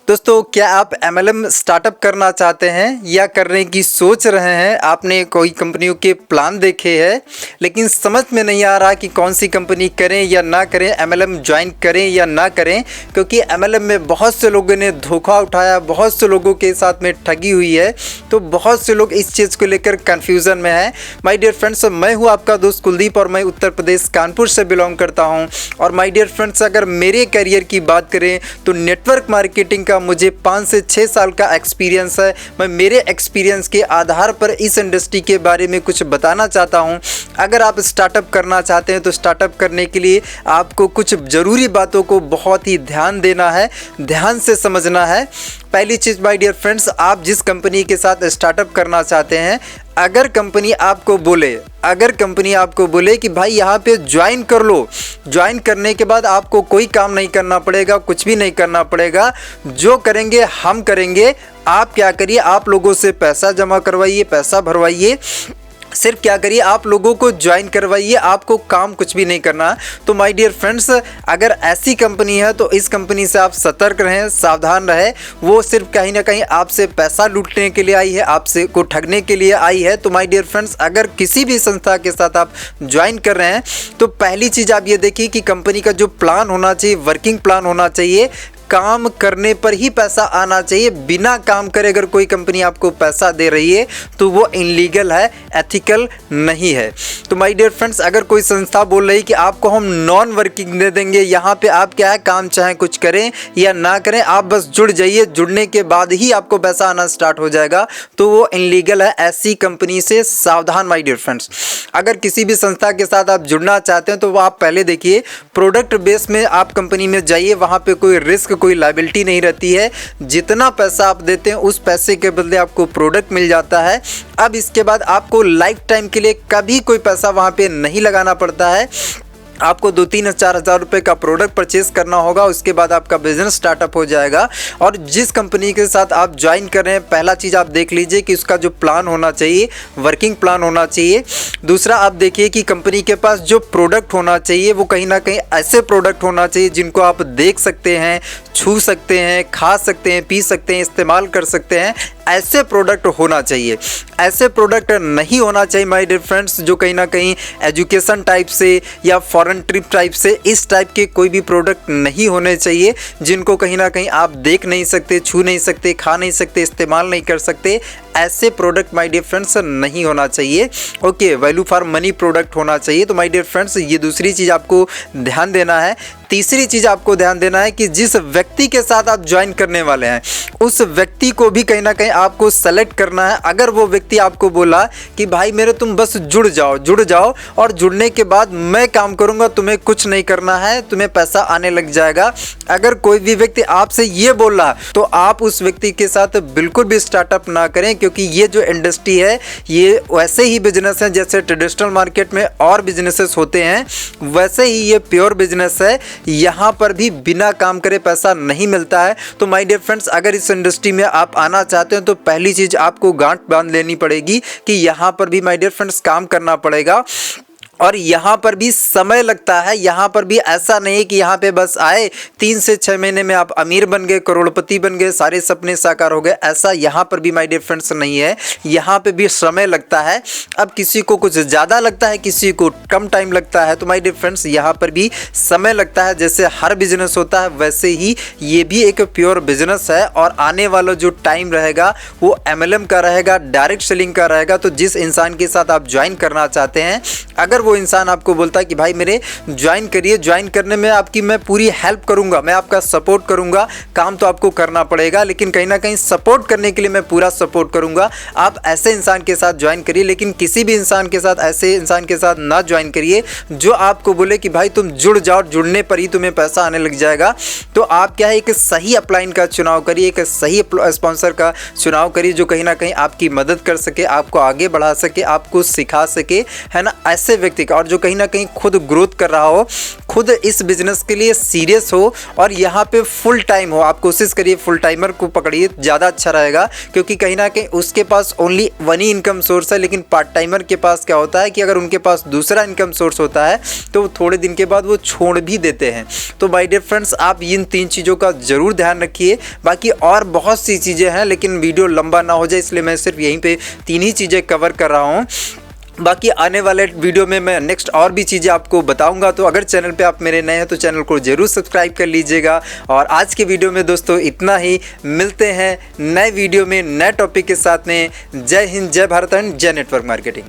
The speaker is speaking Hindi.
दोस्तों, क्या आप MLM स्टार्टअप करना चाहते हैं या करने की सोच रहे हैं? आपने कोई कंपनियों के प्लान देखे हैं लेकिन समझ में नहीं आ रहा कि कौन सी कंपनी करें या ना करें, MLM ज्वाइन करें या ना करें, क्योंकि MLM में बहुत से लोगों ने धोखा उठाया, बहुत से लोगों के साथ में ठगी हुई है। तो बहुत से लोग इस चीज़ को लेकर कन्फ्यूज़न में हैं। माय डियर फ्रेंड्स, मैं हूँ आपका दोस्त कुलदीप और मैं उत्तर प्रदेश कानपुर से बिलोंग करता हूँ। और माय डियर फ्रेंड्स, अगर मेरे करियर की बात करें तो नेटवर्क मार्केटिंग का मुझे 5 से 6 साल का एक्सपीरियंस है। मैं मेरे एक्सपीरियंस के आधार पर इस इंडस्ट्री के बारे में कुछ बताना चाहता हूं। अगर आप स्टार्टअप करना चाहते हैं तो स्टार्टअप करने के लिए आपको कुछ ज़रूरी बातों को बहुत ही ध्यान देना है, ध्यान से समझना है। पहली चीज़ माय डियर फ्रेंड्स, आप जिस कंपनी के साथ स्टार्टअप करना चाहते हैं, अगर कंपनी आपको बोले कि भाई यहाँ पे ज्वाइन कर लो, ज्वाइन करने के बाद आपको कोई काम नहीं करना पड़ेगा, कुछ भी नहीं करना पड़ेगा, जो करेंगे हम करेंगे। आप क्या करिए, आप लोगों से पैसा जमा करवाइए, पैसा भरवाइए, सिर्फ क्या करिए, आप लोगों को ज्वाइन करवाइए, आपको काम कुछ भी नहीं करना। तो माय डियर फ्रेंड्स, अगर ऐसी कंपनी है तो इस कंपनी से आप सतर्क रहें, सावधान रहें। वो सिर्फ कहीं ना कहीं आपसे पैसा लूटने के लिए आई है, आपसे को ठगने के लिए आई है। तो माय डियर फ्रेंड्स, अगर किसी भी संस्था के साथ आप ज्वाइन कर रहे हैं तो पहली चीज़ आप ये देखिए कि कंपनी का जो प्लान होना चाहिए, वर्किंग प्लान होना चाहिए। काम करने पर ही पैसा आना चाहिए। बिना काम करे अगर कोई कंपनी आपको पैसा दे रही है तो वो इनलीगल है, एथिकल नहीं है। तो माय डियर फ्रेंड्स, अगर कोई संस्था बोल रही कि आपको हम नॉन वर्किंग दे देंगे, यहाँ पे आप क्या है, काम चाहे कुछ करें या ना करें, आप बस जुड़ जाइए, जुड़ने के बाद ही आपको पैसा आना स्टार्ट हो जाएगा, तो वो इनलीगल है। ऐसी कंपनी से सावधान माय डियर फ्रेंड्स। अगर किसी भी संस्था के साथ आप जुड़ना चाहते हैं तो वो आप पहले देखिए, प्रोडक्ट बेस में आप कंपनी में जाइए, वहाँ पे कोई रिस्क, कोई लायबिलिटी नहीं रहती है। जितना पैसा आप देते हैं उस पैसे के बदले आपको प्रोडक्ट मिल जाता है। अब इसके बाद आपको लाइफ टाइम के लिए कभी कोई पैसा वहाँ पे नहीं लगाना पड़ता है। आपको 2-3 4 हज़ार रुपये का प्रोडक्ट परचेस करना होगा, उसके बाद आपका बिजनेस स्टार्टअप हो जाएगा। और जिस कंपनी के साथ आप ज्वाइन कर रहे हैं, पहला चीज़ आप देख लीजिए कि उसका जो प्लान होना चाहिए, वर्किंग प्लान होना चाहिए। दूसरा, आप देखिए कि कंपनी के पास जो प्रोडक्ट होना चाहिए वो कहीं ना कहीं ऐसे प्रोडक्ट होना चाहिए जिनको आप देख सकते हैं, छू सकते हैं, खा सकते हैं, पी सकते हैं, इस्तेमाल कर सकते हैं। ऐसे प्रोडक्ट होना चाहिए। ऐसे प्रोडक्ट नहीं होना चाहिए माय डियर फ्रेंड्स जो कहीं ना कहीं एजुकेशन टाइप से या फॉरेन ट्रिप टाइप से, इस टाइप के कोई भी प्रोडक्ट नहीं होने चाहिए जिनको कहीं ना कहीं आप देख नहीं सकते, छू नहीं सकते, खा नहीं सकते, इस्तेमाल नहीं कर सकते। ऐसे प्रोडक्ट माय डियर फ्रेंड्स नहीं होना चाहिए। Okay, value for money product होना चाहिए। तो माय डियर फ्रेंड्स, ये दूसरी चीज़ आपको ध्यान देना है। तीसरी चीज़ आपको ध्यान देना है कि जिस व्यक्ति के साथ आप ज्वाइन करने वाले हैं उस व्यक्ति को भी कहीं ना कहीं आपको सेलेक्ट करना है। अगर वो व्यक्ति आपको बोला कि भाई मेरे तुम बस जुड़ जाओ और जुड़ने के बाद मैं काम करूँगा, तुम्हें कुछ नहीं करना है, तुम्हें पैसा आने लग जाएगा, अगर कोई भी व्यक्ति आपसे ये बोल रहा तो आप उस व्यक्ति के साथ बिल्कुल भी स्टार्टअप ना करें। क्योंकि ये जो इंडस्ट्री है ये वैसे ही बिजनेस है जैसे ट्रेडिशनल मार्केट में और बिजनेसेस होते हैं, वैसे ही ये प्योर बिजनेस है। यहाँ पर भी बिना काम करे पैसा नहीं मिलता है। तो माय डियर फ्रेंड्स, अगर इस इंडस्ट्री में आप आना चाहते हैं तो पहली चीज़ आपको गांठ बांध लेनी पड़ेगी कि यहाँ पर भी माय डियर फ्रेंड्स काम करना पड़ेगा। और यहाँ पर भी समय लगता है। यहाँ पर भी ऐसा नहीं कि यहाँ पे बस आए 3 से 6 महीने में आप अमीर बन गए, करोड़पति बन गए, सारे सपने साकार हो गए, ऐसा यहाँ पर भी माय डियर फ्रेंड्स नहीं है। यहाँ पे भी समय लगता है। अब किसी को कुछ ज़्यादा लगता है, किसी को कम टाइम लगता है। तो माय डियर फ्रेंड्स, यहाँ पर भी समय लगता है। जैसे हर बिजनेस होता है वैसे ही ये भी एक प्योर बिजनेस है। और आने वाला जो टाइम रहेगा वो MLM का रहेगा, डायरेक्ट सेलिंग का रहेगा। तो जिस इंसान के साथ आप ज्वाइन करना चाहते हैं, अगर वो इंसान आपको बोलता है कि भाई मेरे ज्वाइन करिए, ज्वाइन करने में आपकी मैं पूरी हेल्प करूंगा, मैं आपका सपोर्ट करूंगा, काम तो आपको करना पड़ेगा लेकिन कहीं ना कहीं सपोर्ट करने के लिए मैं पूरा सपोर्ट करूंगा, आप ऐसे इंसान के साथ ज्वाइन करिए। लेकिन किसी भी इंसान के साथ, ऐसे इंसान के साथ ना ज्वाइन करिए जो आपको बोले कि भाई तुम जुड़ जाओ, जुड़ने पर ही तुम्हें पैसा आने लग जाएगा। तो आप क्या है, एक सही अपलाइन का चुनाव करिए, एक सही स्पॉन्सर का चुनाव करिए जो कहीं ना कहीं आपकी मदद कर सके, आपको आगे बढ़ा सके, आपको सिखा सके, है ना। ऐसे व्यक्ति व्यक्ति और जो कहीं ना कहीं खुद ग्रोथ कर रहा हो, खुद इस बिजनेस के लिए सीरियस हो और यहाँ पे फुल टाइम हो, आप कोशिश करिए फुल टाइमर को पकड़िए, ज़्यादा अच्छा रहेगा। क्योंकि कहीं ना कहीं उसके पास ओनली वन ही इनकम सोर्स है, लेकिन पार्ट टाइमर के पास क्या होता है कि अगर उनके पास दूसरा इनकम सोर्स होता है तो थोड़े दिन के बाद वो छोड़ भी देते हैं। तो माय डियर फ्रेंड्स, आप इन 3 चीज़ों का ज़रूर ध्यान रखिए। बाकी और बहुत सी चीज़ें हैं, लेकिन वीडियो लंबा ना हो जाए इसलिए मैं सिर्फ यहीं पे 3 ही चीज़ें कवर कर रहा हूँ। बाकी आने वाले वीडियो में मैं नेक्स्ट और भी चीज़ें आपको बताऊंगा। तो अगर चैनल पे आप मेरे नए हैं तो चैनल को ज़रूर सब्सक्राइब कर लीजिएगा। और आज के वीडियो में दोस्तों इतना ही, मिलते हैं नए वीडियो में नए टॉपिक के साथ में। जय हिंद, जय भारत एंड जय नेटवर्क मार्केटिंग।